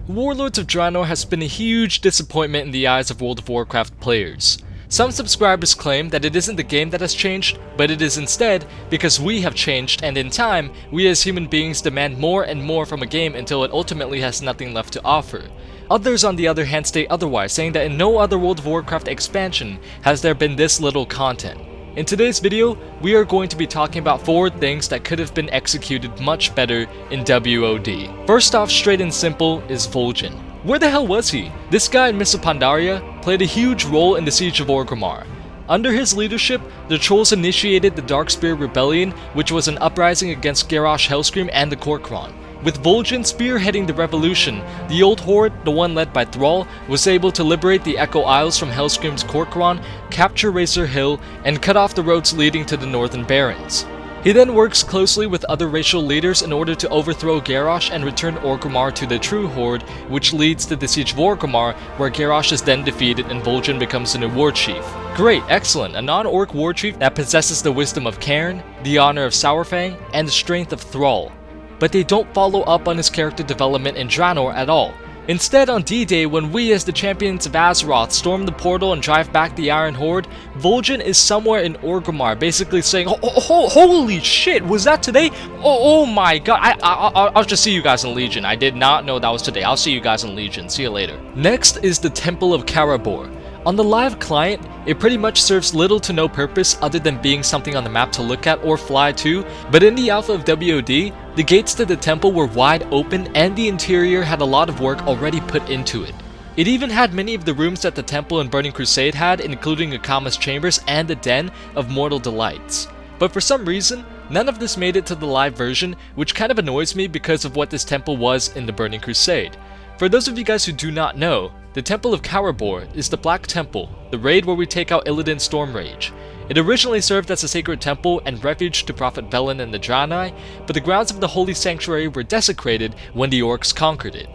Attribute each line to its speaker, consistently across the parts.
Speaker 1: Warlords of Draenor has been a huge disappointment in the eyes of World of Warcraft players. Some subscribers claim that it isn't the game that has changed, but it is instead because we have changed, and in time, we as human beings demand more and more from a game until it ultimately has nothing left to offer. Others on the other hand state otherwise, saying that in no other World of Warcraft expansion has there been this little content. In today's video, we are going to be talking about 4 things that could have been executed much better in WoD. First off, straight and simple, is Vol'jin. Where the hell was he? This guy in Mists of Pandaria played a huge role in the Siege of Orgrimmar. Under his leadership, the Trolls initiated the Darkspear Rebellion, which was an uprising against Garrosh Hellscream and the Khorkron. With Vol'jin spearheading the revolution, the Old Horde, the one led by Thrall, was able to liberate the Echo Isles from Hellscream's Khorkron, capture Razor Hill, and cut off the roads leading to the Northern Barrens. He then works closely with other racial leaders in order to overthrow Garrosh and return Orgrimmar to the true Horde, which leads to the Siege of Orgrimmar, where Garrosh is then defeated and Vol'jin becomes the new war chief. Great, excellent, a non-orc war chief that possesses the wisdom of Cairn, the honor of Saurfang, and the strength of Thrall. But they don't follow up on his character development in Draenor at all. Instead, on D-Day, when we as the champions of Azeroth storm the portal and drive back the Iron Horde, Vol'jin is somewhere in Orgrimmar basically saying, holy shit, was that today? Oh my god, I'll just see you guys in Legion. I did not know that was today. I'll see you guys in Legion. See you later. Next is the Temple of Karabor. On the live client, it pretty much serves little to no purpose other than being something on the map to look at or fly to, but in the alpha of WoD, the gates to the temple were wide open and the interior had a lot of work already put into it. It even had many of the rooms that the temple in Burning Crusade had, including Akama's chambers and the Den of Mortal Delights. But for some reason, none of this made it to the live version, which kind of annoys me because of what this temple was in the Burning Crusade. For those of you guys who do not know, the Temple of Karabor is the Black Temple, the raid where we take out Illidan's Stormrage. It originally served as a sacred temple and refuge to Prophet Velen and the Draenei, but the grounds of the holy sanctuary were desecrated when the orcs conquered it.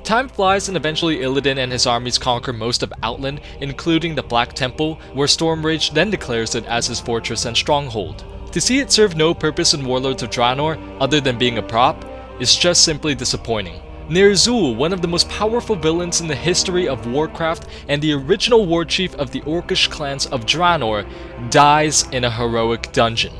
Speaker 1: Time flies and eventually Illidan and his armies conquer most of Outland, including the Black Temple, where Stormrage then declares it as his fortress and stronghold. To see it serve no purpose in Warlords of Draenor, other than being a prop, is just simply disappointing. Ner'zhul, one of the most powerful villains in the history of Warcraft and the original war chief of the Orcish clans of Draenor, dies in a heroic dungeon.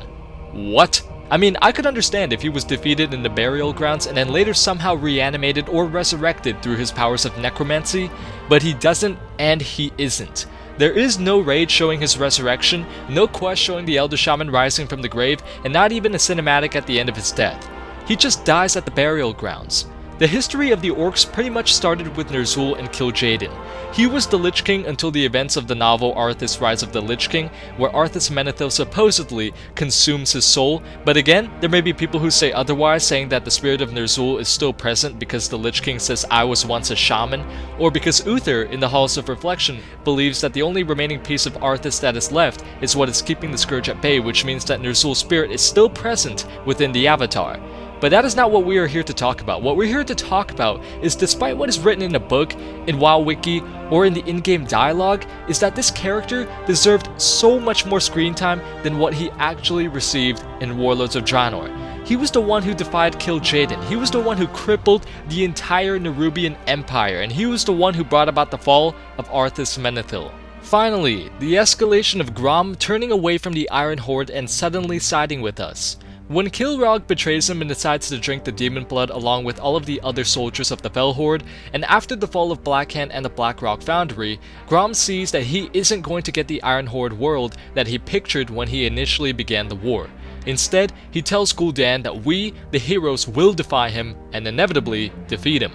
Speaker 1: What? I mean, I could understand if he was defeated in the burial grounds and then later somehow reanimated or resurrected through his powers of necromancy, but he doesn't and he isn't. There is no raid showing his resurrection, no quest showing the Elder Shaman rising from the grave, and not even a cinematic at the end of his death. He just dies at the burial grounds. The history of the orcs pretty much started with Ner'zhul and Kil'jaeden. He was the Lich King until the events of the novel Arthas Rise of the Lich King, where Arthas Menethil supposedly consumes his soul, but again, there may be people who say otherwise, saying that the spirit of Ner'zhul is still present because the Lich King says I was once a shaman, or because Uther in the Halls of Reflection believes that the only remaining piece of Arthas that is left is what is keeping the Scourge at bay, which means that Ner'zhul's spirit is still present within the Avatar. But that is not what we are here to talk about. What we're here to talk about is, despite what is written in a book, in WoW Wiki, or in the in-game dialogue, is that this character deserved so much more screen time than what he actually received in Warlords of Draenor. He was the one who defied Kil'jaeden, he was the one who crippled the entire Nerubian Empire, and he was the one who brought about the fall of Arthas Menethil. Finally, the escalation of Grom turning away from the Iron Horde and suddenly siding with us. When Kil'rogg betrays him and decides to drink the demon blood along with all of the other soldiers of the Fel Horde, and after the fall of Blackhand and the Blackrock Foundry, Grom sees that he isn't going to get the Iron Horde world that he pictured when he initially began the war. Instead, he tells Gul'dan that we, the heroes, will defy him and inevitably defeat him.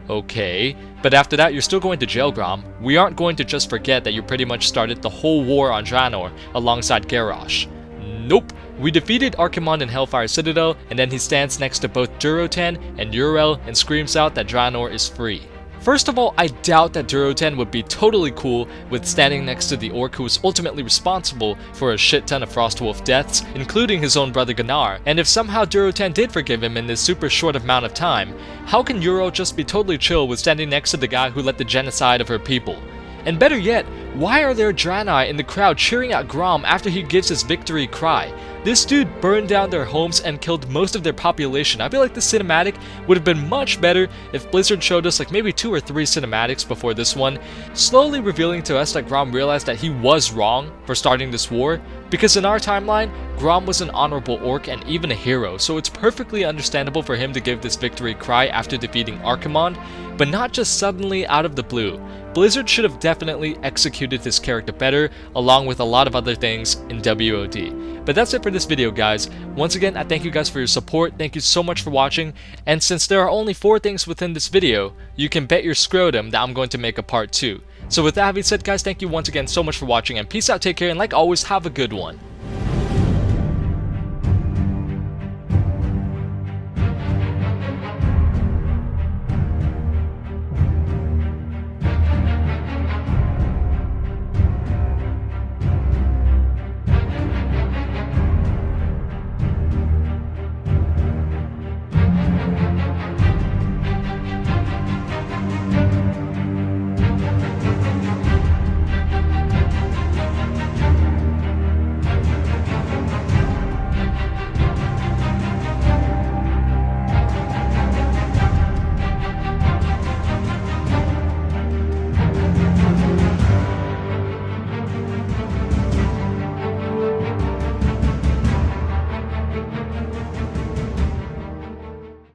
Speaker 1: Okay, but after that you're still going to jail, Grom. We aren't going to just forget that you pretty much started the whole war on Draenor alongside Garrosh. Nope. We defeated Archimonde in Hellfire Citadel, and then he stands next to both Durotan and Uriel and screams out that Draenor is free. First of all, I doubt that Durotan would be totally cool with standing next to the orc who was ultimately responsible for a shit ton of Frostwolf deaths, including his own brother Gunnar, and if somehow Durotan did forgive him in this super short amount of time, how can Uriel just be totally chill with standing next to the guy who led the genocide of her people? And better yet, why are there Draenor in the crowd cheering at Grom after he gives his victory cry? This dude burned down their homes and killed most of their population. I feel like this cinematic would have been much better if Blizzard showed us like maybe 2 or 3 cinematics before this one, slowly revealing to us that Grom realized that he was wrong for starting this war, because in our timeline, Grom was an honorable orc and even a hero, so it's perfectly understandable for him to give this victory cry after defeating Archimonde, but not just suddenly out of the blue. Blizzard should have definitely executed this character better, along with a lot of other things in WoD. But that's it for this video, guys. Once again, I thank you guys for your support, thank you so much for watching, and since there are only 4 things within this video, you can bet your scrotum that I'm going to make a part 2. So with that being said, guys, thank you once again so much for watching, and peace out, take care, and like always, have a good one.